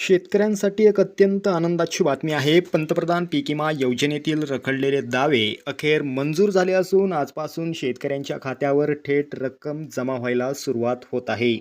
शेतकऱ्यांसाठी एक अत्यंत आनंदाची बातमी आहे. पंतप्रधान पीक विमा योजनेतील रखडलेले दावे अखेर मंजूर झाले असून आजपासून शेतकऱ्यांच्या खात्यावर थेट रक्कम जमा व्हायला सुरुवात होत आहे.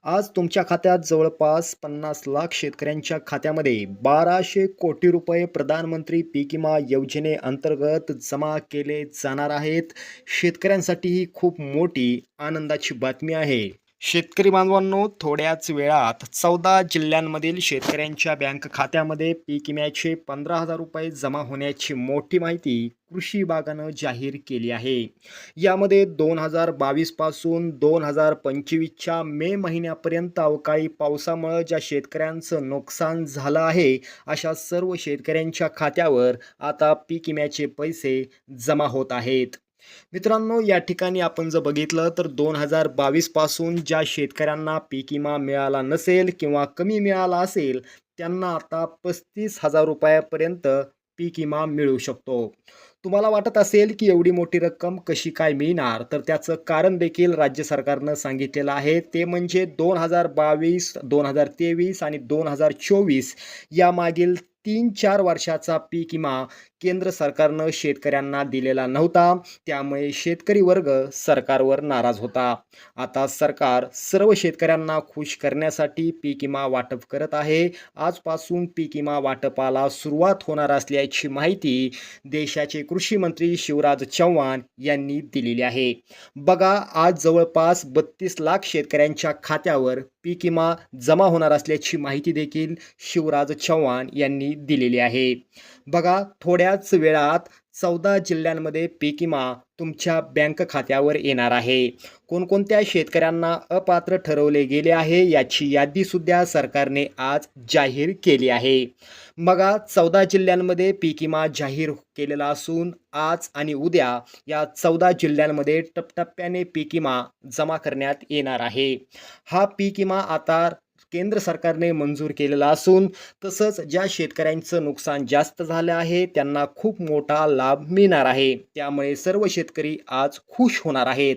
आज तुमच्या खात्यात जवळपास 50 लाख शेतकऱ्यांच्या खात्यामध्ये 1200 कोटी रुपये प्रधानमंत्री पीक विमा योजनेअंतर्गत जमा केले जाणार आहेत. शेतकऱ्यांसाठी ही खूप मोठी आनंदाची बातमी आहे. शेतकरी बांधवांनो, थोड्याच वेळात 14 जिल्ह्यांमधील शेतकऱ्यांच्या बँक खात्यामध्ये पीक विम्याचे 15,000 रुपये जमा होण्याची मोठी माहिती कृषी विभागानं जाहीर केली आहे. यामध्ये 2022 पासून 2025च्या मे महिन्यापर्यंत अवकाळी पावसामुळे ज्या शेतकऱ्यांचं नुकसान झालं आहे अशा सर्व शेतकऱ्यांच्या खात्यावर आता पीक विम्याचे पैसे जमा होत आहेत. मित्रांनो, या ठिकाणी आपण जर बघितलं तर 2022 पासून ज्या शेतकऱ्यांना पीक विमा मिळाला नसेल किंवा कमी मिळाला असेल त्यांना आता 35,000 रुपयापर्यंत पीक विमा मिळू शकतो. तुम्हाला वाटत असेल की एवढी मोठी रक्कम कशी काय मिळणार, तर त्याचं कारण देखील राज्य सरकारनं सांगितलेलं आहे. ते म्हणजे 2022, 2023 आणि 2024 यामागील 3-4 वर्षाचा पीक विमा केंद्र सरकारनं शेतकऱ्यांना दिलेला नव्हता. त्यामुळे शेतकरी वर्ग सरकारवर नाराज होता. आता सरकार सर्व शेतकऱ्यांना खुश करण्यासाठी पीक विमा वाटप करत आहे. आजपासून पीक विमा वाटपाला सुरुवात होणार असल्याची माहिती देशाचे कृषी मंत्री शिवराज चौहान यांनी दिलेली आहे. बघा, आज जवळपास 32 लाख शेतकऱ्यांच्या खात्यावर पीक विमा जमा होणार असल्याची माहिती देखील शिवराज चौहान यांनी दिलेली आहे. बघा, थोड्याच वेळात 14 जिल्ह्यांमध्ये पीक विमा तुमच्या बँक खात्यावर येणार आहे. कोणकोणत्या शेतकऱ्यांना अपात्र ठरवले गेले आहे याची यादी सुद्धा सरकारने आज जाहीर केली आहे. बघा, 14 जिल्ह्यांमध्ये पीक विमा जाहीर केलेला असून आज आणि उद्या या 14 जिल्ह्यांमध्ये टप्प्याने पीक विमा जमा करण्यात येणार आहे. हा पीक विमा आता केंद्र सरकारने मंजूर केलेला असून तसंच ज्या शेतकऱ्यांचं नुकसान जास्त झालं आहे त्यांना खूप मोठा लाभ मिळणार आहे. त्यामुळे सर्व शेतकरी आज खुश होणार आहेत.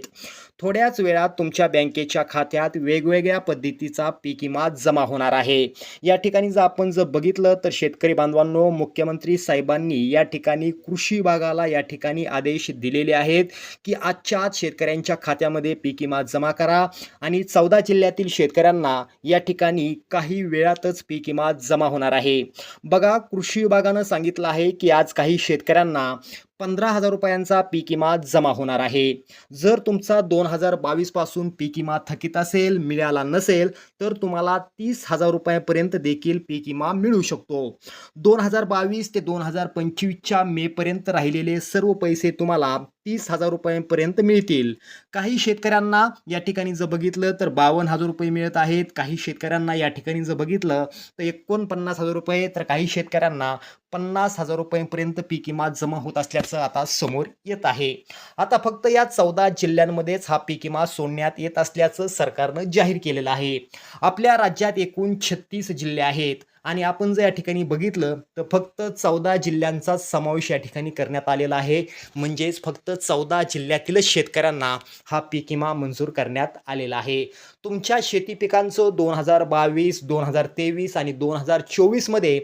थोड्याच वेळात तुमच्या बँकेच्या खात्यात वेगवेगळ्या पद्धतीचा पीक विमा जमा होणार आहे. या ठिकाणी आपण जर बघितलं तर शेतकरी बांधवांनो, मुख्यमंत्री साहेबांनी या ठिकाणी कृषी विभागाला या ठिकाणी आदेश दिलेले आहेत की आजच्या आज शेतकऱ्यांच्या खात्यामध्ये पीक विमा जमा करा आणि 14 जिल्ह्यातील शेतकऱ्यांना या ठिकाणी काही वेळातच पीक विमा जमा होणार आहे. बघा, कृषी विभागानं सांगितलं आहे की आज काही शेतकऱ्यांना 15,000 रुपयांचा पीक विमा जमा होणार आहे. जर तुमचा 2022 पासून पीक विमा थकीत असेल, मिळाला नसेल तर तुम्हाला 30,000 रुपयापर्यंत देखील पीक विमा मिळू शकतो. 2022 ते 2025च्या मे पर्यंत राहिलेले सर्व पैसे तुम्हाला 30,000 रुपयांपर्यंत मिळतील. काही शेतकऱ्यांना या ठिकाणी जर बघितलं तर 52,000 रुपये मिळत आहेत. काही शेतकऱ्यांना या ठिकाणी जर बघितलं तर 49,000 रुपये, तर काही शेतकऱ्यांना 50,000 रुपयांपर्यंत पीक विमा जमा होत असल्याचं आता समोर येत आहे. आता फक्त या 14 जिल्ह्यांमध्येच हा पीक विमा सोडण्यात येत असल्याचं सरकारनं जाहीर केलेलं आहे. आपल्या राज्यात एकूण 36 जिल्हे आहेत आणि आपण जर या ठिकाणी बघितलं तर फक्त 14 जिल्ह्यांचा समावेश या ठिकाणी करण्यात आलेला आहे. म्हणजेच फक्त 14 जिल्ह्यातीलच शेतकऱ्यांना हा पीक विमा मंजूर करण्यात आलेला आहे. तुमच्या शेती पिकांचं 2022, 2023 आणि 2024 मध्ये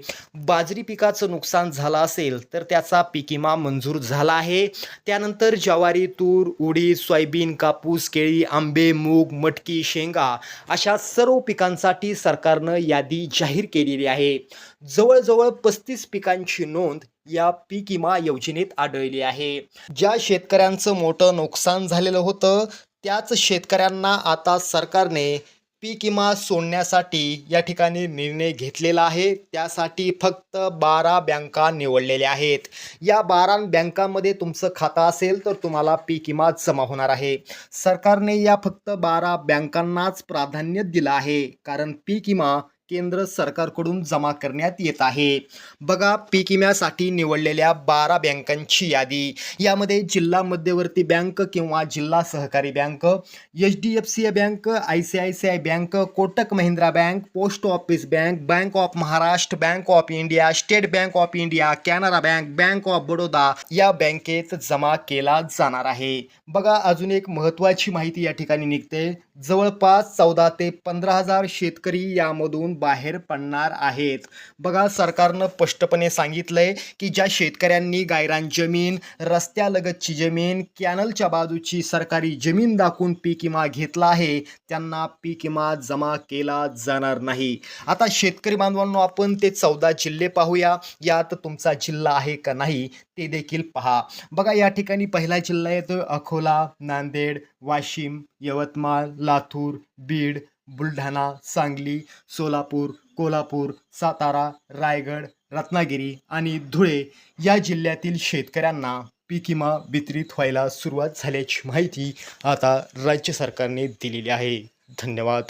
बाजरी पिकाचं नुकसान झालं असेल तर त्याचा पीक विमा मंजूर झाला आहे. त्यानंतर ज्वारी, तूर, उडीद, सोयाबीन, कापूस, केळी, आंबे, मूग, मटकी, शेंगा अशा सर्व पिकांसाठी सरकारनं यादी जाहीर केलेली आहे. जवळजवळ 35 पिकांची नोंद या पीक विमा योजनेत आढळली आहे. ज्या शेतकऱ्यांचं मोठं नुकसान झालेलं होतं त्याच शेतकऱ्यांना आता सरकारने पीक विमा सोडण्यासाठी या ठिकाणी निर्णय घेतलेला आहे. त्यासाठी फक्त 12 बँका निवडलेल्या आहेत. या 12 बँकांमध्ये तुमचं खातं असेल तर तुम्हाला पीक विमा जमा होणार आहे. सरकारने या फक्त 12 बँकांनाच प्राधान्य दिलं आहे कारण पीक विमा केंद्र सरकारकडून जमा करण्यात येत आहे. बघा, पीक विम्यासाठी निवडलेल्या 12 बँकांची यादी. यामध्ये जिल्हा मध्यवर्ती बँक किंवा जिल्हा सहकारी bank, HDFC bank, ICICI bank, Kotak Mahindra bank, post office bank, bank of Maharashtra, bank of India, state bank of India, Canara bank, bank of Baroda या बँकेत जमा केला जाणार आहे. बघा, अजून एक महत्त्वाची माहिती या ठिकाणी निघते. जवळपास 14 ते 15,000 शेतकरी यामधून बाहेर पडणार आहेत. बघा, सरकारनं स्पष्टपणे सांगितलंय की ज्या शेतकऱ्यांनी गायरान जमीन, रस्त्यालगतची जमीन, कॅनलच्या बाजूची सरकारी जमीन दाखवून पीक विमा घेतला आहे त्यांना पीक विमा जमा केला जाणार नाही. आता शेतकरी बांधवांनो, आपण ते 14 जिल्हे पाहूया. यात तुमचा जिल्हा आहे का नाही ते देखील पहा. बघा, या ठिकाणी पहिला जिल्हा येतो अकोला, नांदेड, वाशिम, यवतमाळ, लातूर, बीड, बुलढाणा, सांगली, सोलापूर, कोल्हापूर, सातारा, रायगड, रत्नागिरी आणि धुळे या जिल्ह्यातील शेतकऱ्यांना पीक विमा वितरित व्हायला सुरुवात झाल्याची माहिती आता राज्य सरकारने दिलेली आहे. धन्यवाद.